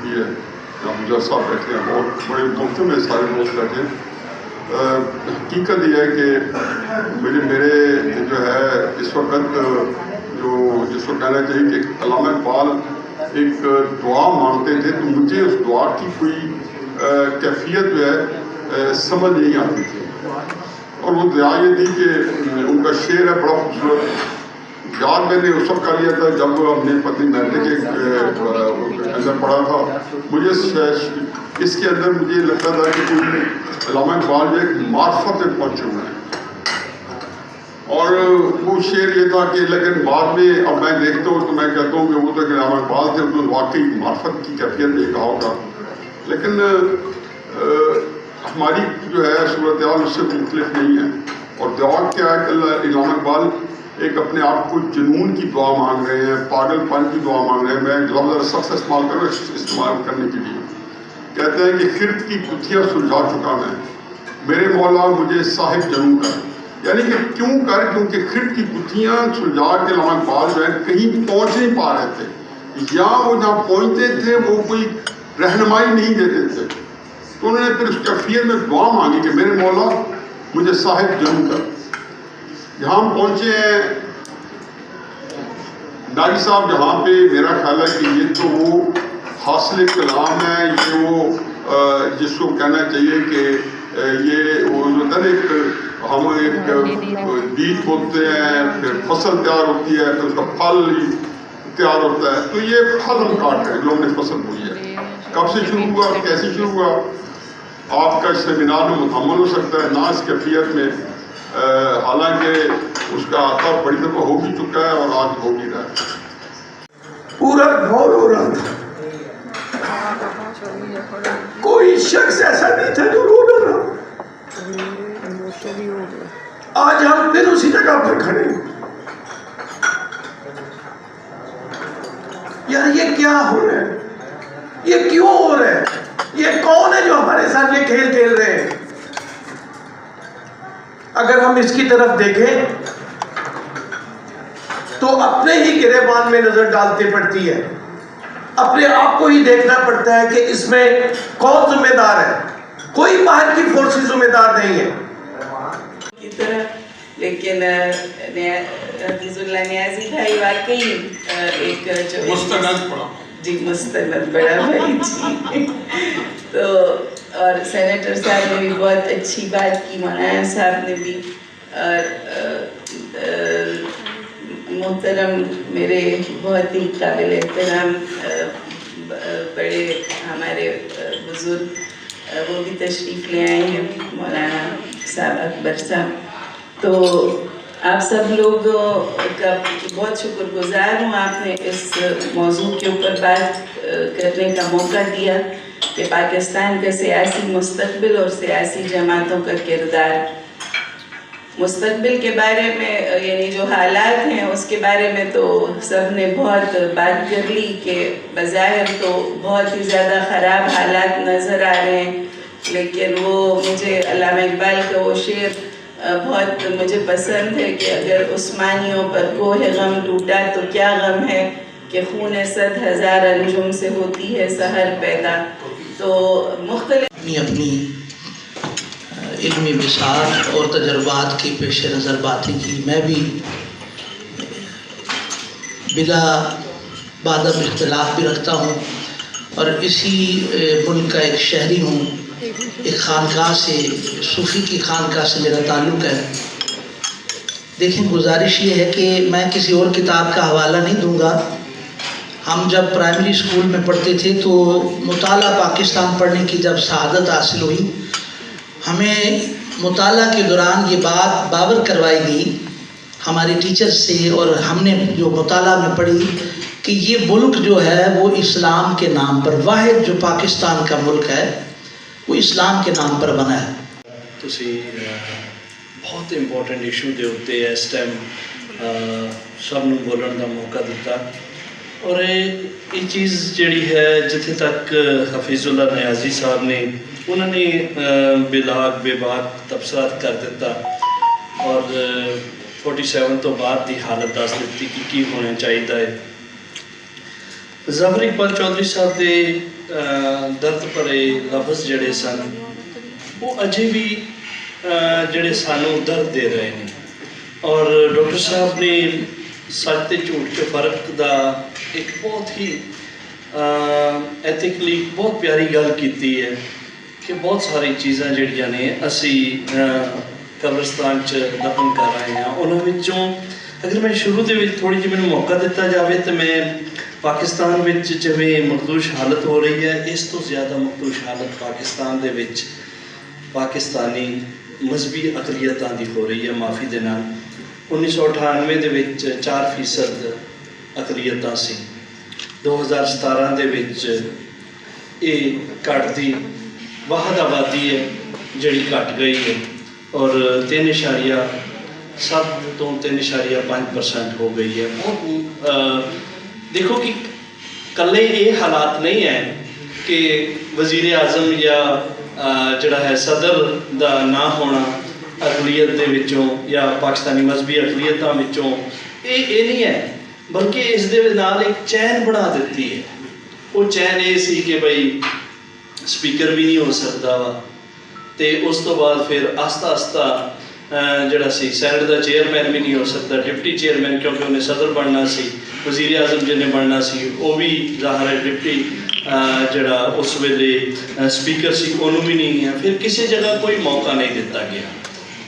کی ہے. مجھا صاحب بیٹھے ہیں, بہت بڑے مفت میں سارے دوست بیٹھے ہیں. حقیقت یہ ہے کہ میرے جو ہے اس وقت جس کو کہنا چاہیے کہ علامہ اقبال ایک دعا مانگتے تھے, تو مجھے اس دعا کی کوئی کیفیت جو ہے سمجھ نہیں آتی تھی. اور وہ دعا یہ تھی کہ ان کا شعر ہے بڑا خوبصورت. یاد میں نے اس وقت کر لیا تھا جب ہم نے پتنی محلے کے اندر پڑھا تھا. مجھے اس کے اندر مجھے لگتا تھا کہ کوئی علامہ اقبال جو ایک معرفت میں پہنچے ہوئے ہیں. اور وہ شعر یہ تھا کہ لیکن بعد میں اب میں دیکھتا ہوں تو میں کہتا ہوں کہ وہ تو علامہ اقبال تھے, تو واقعی معرفت کی کیفیت میں کہا ہوگا. لیکن ہماری جو ہے صورتحال اس سے مختلف نہیں ہے. اور دعا کیا ہے کہ علامہ اقبال ایک اپنے آپ کو جنون کی دعا مانگ رہے ہیں, پاگل پن کی دعا مانگ رہے ہیں. میں لفظ سخت استعمال کروں استعمال کرنے کے لیے. کہتے ہیں کہ خرد کی گتھیاں سلجھا چکا میں, میرے مولا مجھے صاحب جنون کر. یعنی کہ کیوں کر, کیونکہ خرد کی گتھیاں سلجھا کے علامہ اقبال جو ہے کہیں پہنچ نہیں پا رہے تھے, یا وہ جہاں پہنچتے تھے وہ کوئی رہنمائی نہیں دیتے تھے. تو انہوں نے پھر اس کیفیت میں دعا مانگی کہ میرے مولا مجھے صاحب جنون کر. جہاں ہم پہنچے ہیں نائی صاحب, جہاں پہ میرا خیال ہے کہ یہ تو وہ حاصل کلام ہے, یہ وہ جس کو کہنا چاہیے کہ یہ وہ جو ہے نا ایک ہم ایک بیج بوتے ہیں, پھر فصل تیار ہوتی ہے, پھر اس کا پھل تیار ہوتا ہے. تو یہ پھل ہم کاٹ رہے ہیں جو ہم نے فصل بوئی ہے. کب سے شروع ہوا, کیسے شروع ہوا, آپ کا اس سیمینار میں مکمل ہو سکتا ہے نہ اس کیفیت میں, حالانکہ اس کا آتا بڑی دفعہ ہو بھی چکا ہے اور آج ہو بھی رہا ہے. پورا گھور ہو رہا تھا, کوئی شخص ایسا نہیں تھا جو رو نہ رہا. آج ہم پھر اسی جگہ پر کھڑے ہیں. یار یہ کیا ہو رہا ہے, یہ کیوں ہو رہا ہے, یہ کون ہے جو ہمارے ساتھ یہ کھیل کھیل رہے ہیں. اگر ہم اس کی طرف دیکھیں تو اپنے ہی گریبان میں نظر ڈالتے پڑتی ہے. اپنے آپ کو ہی دیکھنا پڑتا ہے کہ اس میں کون ذمہ دار ہے. کوئی باہر کی فورسز ذمہ دار نہیں ہے. لیکن حفیظ اللہ نیازی بھائی واقعی ایک جو مستند پڑا جی مستند بڑا بھائی جی. تو اور سینیٹر صاحب نے بھی بہت اچھی بات کی, مولانا صاحب نے بھی, اور محترم میرے بہت ہی قابل احترام بڑے ہمارے بزرگ وہ بھی تشریف لے آئے ہیں, مولانا صاحب اکبر صاحب. تو آپ سب لوگ کا بہت شکر گزار ہوں, آپ نے اس موضوع کے اوپر بات کرنے کا موقع دیا کہ پاکستان کا سیاسی مستقبل اور سیاسی جماعتوں کا کردار. مستقبل کے بارے میں یعنی جو حالات ہیں اس کے بارے میں تو سب نے بہت بات کر لی کہ بظاہر تو بہت ہی زیادہ خراب حالات نظر آ رہے ہیں, لیکن وہ مجھے علامہ اقبال کا وہ شعر بہت مجھے پسند ہے کہ اگر عثمانیوں پر کوہ غم ٹوٹا تو کیا غم ہے کہ خون 100,000 انجم سے ہوتی ہے سحر پیدا. تو مختلف اپنی علمی بساط اور تجربات کی پیش نظر باتیں کی. میں بھی بلا بادب اختلاف بھی رکھتا ہوں اور اسی ملک کا ایک شہری ہوں. ایک خانقاہ سے, صوفی کی خانقاہ سے میرا تعلق ہے. دیکھیں, گزارش یہ ہے کہ میں کسی اور کتاب کا حوالہ نہیں دوں گا. ہم جب پرائمری اسکول میں پڑھتے تھے تو مطالعہ پاکستان پڑھنے کی جب سعادت حاصل ہوئی, ہمیں مطالعہ کے دوران یہ بات باور کروائی گئی ہمارے ٹیچر سے, اور ہم نے جو مطالعہ میں پڑھی کہ یہ ملک جو ہے وہ اسلام کے نام پر, واحد جو پاکستان کا ملک ہے وہ اسلام کے نام پر بنا ہے. تسی بہت امپورٹنٹ ایشو دے ہوتے اس ٹائم سب نو بولن دا موقع دیتا. اور یہ چیز جڑی ہے جتنے تک حفیظ اللہ نیازی صاحب نے انہوں نے بلاگ بے باک تبصرات کر دیتا, اور 47 تو بعد دی حالت دس دیتی کہ کی ہونا چاہیے ہے. ظفر اقبال چودھری صاحب دے ਦਰਦ ਭਰੇ ਲਫ਼ਜ਼ ਜਿਹੜੇ ਸਨ ਉਹ ਅਜੇ ਵੀ ਜਿਹੜੇ ਸਾਨੂੰ ਦਰਦ ਦੇ ਰਹੇ ਨੇ। ਔਰ ਡਾਕਟਰ ਸਾਹਿਬ ਨੇ ਸੱਚ ਤੇ ਝੂਠ 'ਚ ਫਰਕ ਦਾ ਇੱਕ ਬਹੁਤ ਹੀ ਐਥਿਕਲੀ ਬਹੁਤ ਪਿਆਰੀ ਗੱਲ ਕੀਤੀ ਹੈ ਕਿ ਬਹੁਤ ਸਾਰੀ ਚੀਜ਼ਾਂ ਜਿਹੜੀਆਂ ਨੇ ਅਸੀਂ ਕਬਰਸਤਾਨ 'ਚ ਦਫਨ ਕਰ ਰਹੇ ਹਾਂ। ਉਹਨਾਂ ਵਿੱਚੋਂ ਅਗਰ ਮੈਂ ਸ਼ੁਰੂ ਦੇ ਵਿੱਚ ਥੋੜ੍ਹੀ ਜਿਹੀ ਮੈਨੂੰ ਮੌਕਾ ਦਿੱਤਾ ਜਾਵੇ ਤਾਂ ਮੈਂ ਪਾਕਿਸਤਾਨ ਵਿੱਚ ਜਿਵੇਂ ਮਖਦੂਸ਼ ਹਾਲਤ ਹੋ ਰਹੀ ਹੈ, ਇਸ ਤੋਂ ਜ਼ਿਆਦਾ ਮਖਦੂਸ਼ ਹਾਲਤ ਪਾਕਿਸਤਾਨ ਦੇ ਵਿੱਚ ਪਾਕਿਸਤਾਨੀ ਮਜ਼ਹਬੀ ਅਕਲੀਅਤਾਂ ਦੀ ਹੋ ਰਹੀ ਹੈ। ਮਾਫੀ ਦੇ ਨਾਲ 1998 ਦੇ ਵਿੱਚ 4% ਅਕਲੀਅਤਾਂ ਸੀ, 2017 ਦੇ ਵਿੱਚ ਇਹ ਘਟਦੀ ਵਾਹਦ ਆਬਾਦੀ ਹੈ ਜਿਹੜੀ ਘਟ ਗਈ ਹੈ ਔਰ 3.7 ਤੋਂ 3.5% ਹੋ ਗਈ ਹੈ। ਬਹੁਤ ਦੇਖੋ ਕਿ ਇਕੱਲੇ ਇਹ ਹਾਲਾਤ ਨਹੀਂ ਹੈ ਕਿ ਵਜ਼ੀਰ ਆਜ਼ਮ ਜਾਂ ਜਿਹੜਾ ਹੈ ਸਦਰ ਦਾ ਨਾ ਹੋਣਾ ਅਕਲੀਅਤ ਦੇ ਵਿੱਚੋਂ ਜਾਂ ਪਾਕਿਸਤਾਨੀ ਮਜ਼ਹਬੀ ਅਕਲੀਅਤਾਂ ਵਿੱਚੋਂ ਇਹ ਨਹੀਂ ਹੈ, ਬਲਕਿ ਇਸ ਦੇ ਨਾਲ ਇੱਕ ਚੈਨ ਬਣਾ ਦਿੱਤੀ ਹੈ। ਉਹ ਚੈਨ ਇਹ ਸੀ ਕਿ ਬਈ ਸਪੀਕਰ ਵੀ ਨਹੀਂ ਹੋ ਸਕਦਾ ਵਾ, ਅਤੇ ਉਸ ਤੋਂ ਬਾਅਦ ਫਿਰ ਆਸਤਾ ਆਸਤਾ ਜਿਹੜਾ ਸੀ ਸੈਨੇਟ ਦਾ ਚੇਅਰਮੈਨ ਵੀ ਨਹੀਂ ਹੋ ਸਕਦਾ, ਡਿਪਟੀ ਚੇਅਰਮੈਨ ਕਿਉਂਕਿ ਉਹਨੇ ਸਦਰ ਬਣਨਾ ਸੀ, ਵਜ਼ੀਰ ਆਜ਼ਮ ਜਿਹਨੇ ਬਣਨਾ ਸੀ ਉਹ ਵੀ ਜ਼ਾਹਰ ਹੈ ਡਿਪਟੀ ਜਿਹੜਾ ਉਸ ਵੇਲੇ ਸਪੀਕਰ ਸੀ ਉਹਨੂੰ ਵੀ ਨਹੀਂ ਹੈ। ਫਿਰ ਕਿਸੇ ਜਗ੍ਹਾ ਕੋਈ ਮੌਕਾ ਨਹੀਂ ਦਿੱਤਾ ਗਿਆ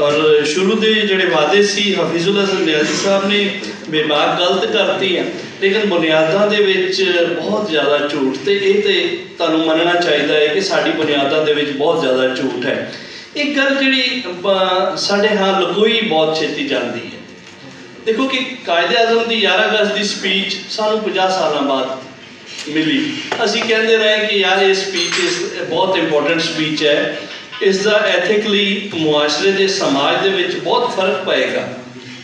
ਔਰ ਸ਼ੁਰੂ ਦੇ ਜਿਹੜੇ ਵਾਅਦੇ ਸੀ ਹਫੀਜ਼ੁਲ ਹਸਨ ਨਿਆਜ਼ੀ ਸਾਹਿਬ ਨੇ ਬੇਬਾਕ ਗਲਤ ਕਰਤੀ ਹੈ, ਲੇਕਿਨ ਬੁਨਿਆਦਾਂ ਦੇ ਵਿੱਚ ਬਹੁਤ ਜ਼ਿਆਦਾ ਝੂਠ, ਅਤੇ ਇਹ ਤਾਂ ਤੁਹਾਨੂੰ ਮੰਨਣਾ ਚਾਹੀਦਾ ਹੈ ਕਿ ਸਾਡੀ ਬੁਨਿਆਦਾਂ ਦੇ ਵਿੱਚ ਬਹੁਤ ਜ਼ਿਆਦਾ ਝੂਠ ਹੈ। ਇੱਕ ਗੱਲ ਜਿਹੜੀ ਸਾਡੇ ਹਾਂ ਲਕੋਈ ਬਹੁਤ ਛੇਤੀ ਜਾਂਦੀ ਹੈ। ਦੇਖੋ ਕਿ ਕਾਇਦੇ ਆਜ਼ਮ ਦੀ 11 ਅਗਸਤ ਦੀ ਸਪੀਚ ਸਾਨੂੰ 50 ਸਾਲਾਂ ਬਾਅਦ ਮਿਲੀ। ਅਸੀਂ ਕਹਿੰਦੇ ਰਹੇ ਕਿ ਯਾਰ ਇਹ ਸਪੀਚ ਬਹੁਤ ਇੰਪੋਰਟੈਂਟ ਸਪੀਚ ਹੈ, ਇਸ ਦਾ ਐਥਿਕਲੀ ਮੁਆਸ਼ਰੇ ਦੇ ਸਮਾਜ ਦੇ ਵਿੱਚ ਬਹੁਤ ਫਰਕ ਪਏਗਾ।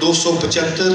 275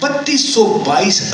3222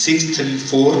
634,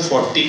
40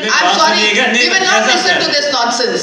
I'm sorry, we will not listen to this nonsense.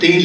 3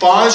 5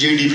GDP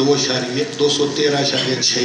213.6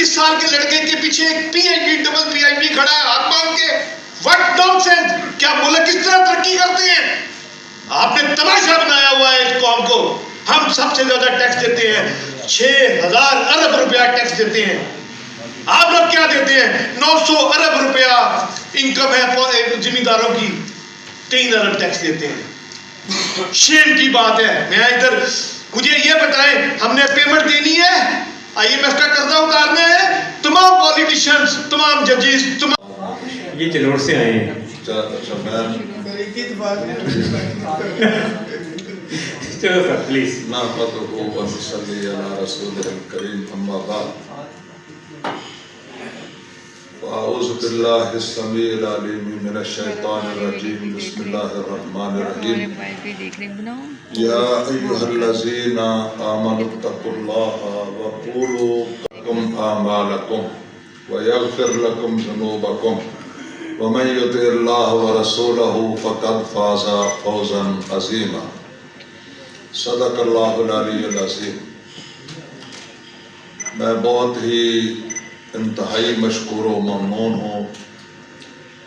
35 سال کے لڑکے کے پیچھے ایک PhD ڈبل PhD کھڑا ہے ہاتھ مانگ کے. What naan sense. کیا ملک کس طرح ترقی کرتے ہیں؟ آپ نے تماشا بنایا ہوا ہے اس قوم کو. ہم سب سے زیادہ ٹیکس دیتے ہیں, 6,000 ارب روپیہ ٹیکس دیتے ہیں. آپ لوگ کیا دیتے ہیں؟ 900 ارب روپیہ انکم ہے زمینداروں کی, 3 ارب ٹیکس دیتے ہیں. شیم کی بات ہے. میں ادھر مجھے یہ بتائیں, ہم نے پیمنٹ دینی ہے, IMF کا قرضہ اتارنا ہے. تمام پولیٹیشنز, تمام ججز, یہ جلوڑ سے آئے ہیں. چلو سر پلیز. نحمده ونصلي على رسوله الكريم اما بعد. اعوذ بالله السميع العليم من الشيطان الرجيم. بسم الله الرحمن الرحيم. يا ايها الذين امنوا اتقوا الله وقولوا لكم اعمالكم ويغفر لكم ذنوبكم ومن يطع الله ورسوله فقد فاز فوزا عظيما. صدق اللہ العلی العظیم. میں بہت ہی انتہائی مشکور و ممنون ہوں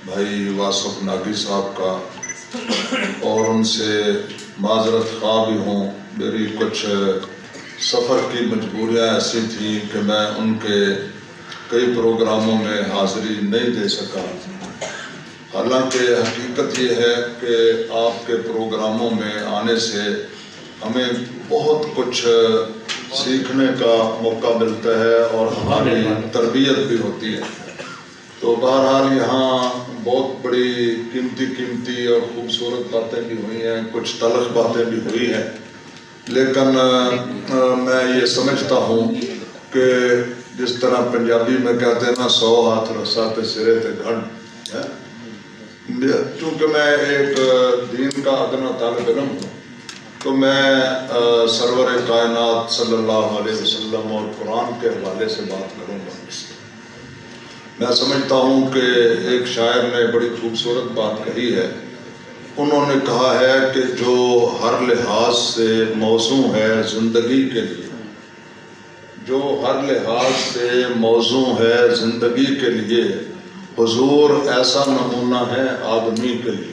بھائی واصف ناگی صاحب کا, اور ان سے معذرت خواہ بھی ہوں. میری کچھ سفر کی مجبوریاں ایسی تھیں کہ میں ان کے کئی پروگراموں میں حاضری نہیں دے سکا. حالانکہ حقیقت یہ ہے کہ آپ کے پروگراموں میں آنے سے ہمیں بہت کچھ سیکھنے کا موقع ملتا ہے اور ہماری تربیت بھی ہوتی ہے. تو بہرحال یہاں بہت بڑی قیمتی اور خوبصورت باتیں بھی ہوئی ہیں, کچھ تلخ باتیں بھی ہوئی ہیں, لیکن میں یہ سمجھتا ہوں کہ جس طرح پنجابی میں کہتے ہیں نا 100 ہاتھ رسا تے سرے تے گھن. چونکہ میں ایک دین کا ادنا طالب علم ہوں تو میں سرور کائنات صلی اللہ علیہ وسلم اور قرآن کے حوالے سے بات کروں گا. میں سمجھتا ہوں کہ ایک شاعر نے بڑی خوبصورت بات کہی ہے. انہوں نے کہا ہے کہ جو ہر لحاظ سے موزوں ہے زندگی کے لیے, جو ہر لحاظ سے موزوں ہے زندگی کے لیے, حضور ایسا نمونہ ہے آدمی کے لیے.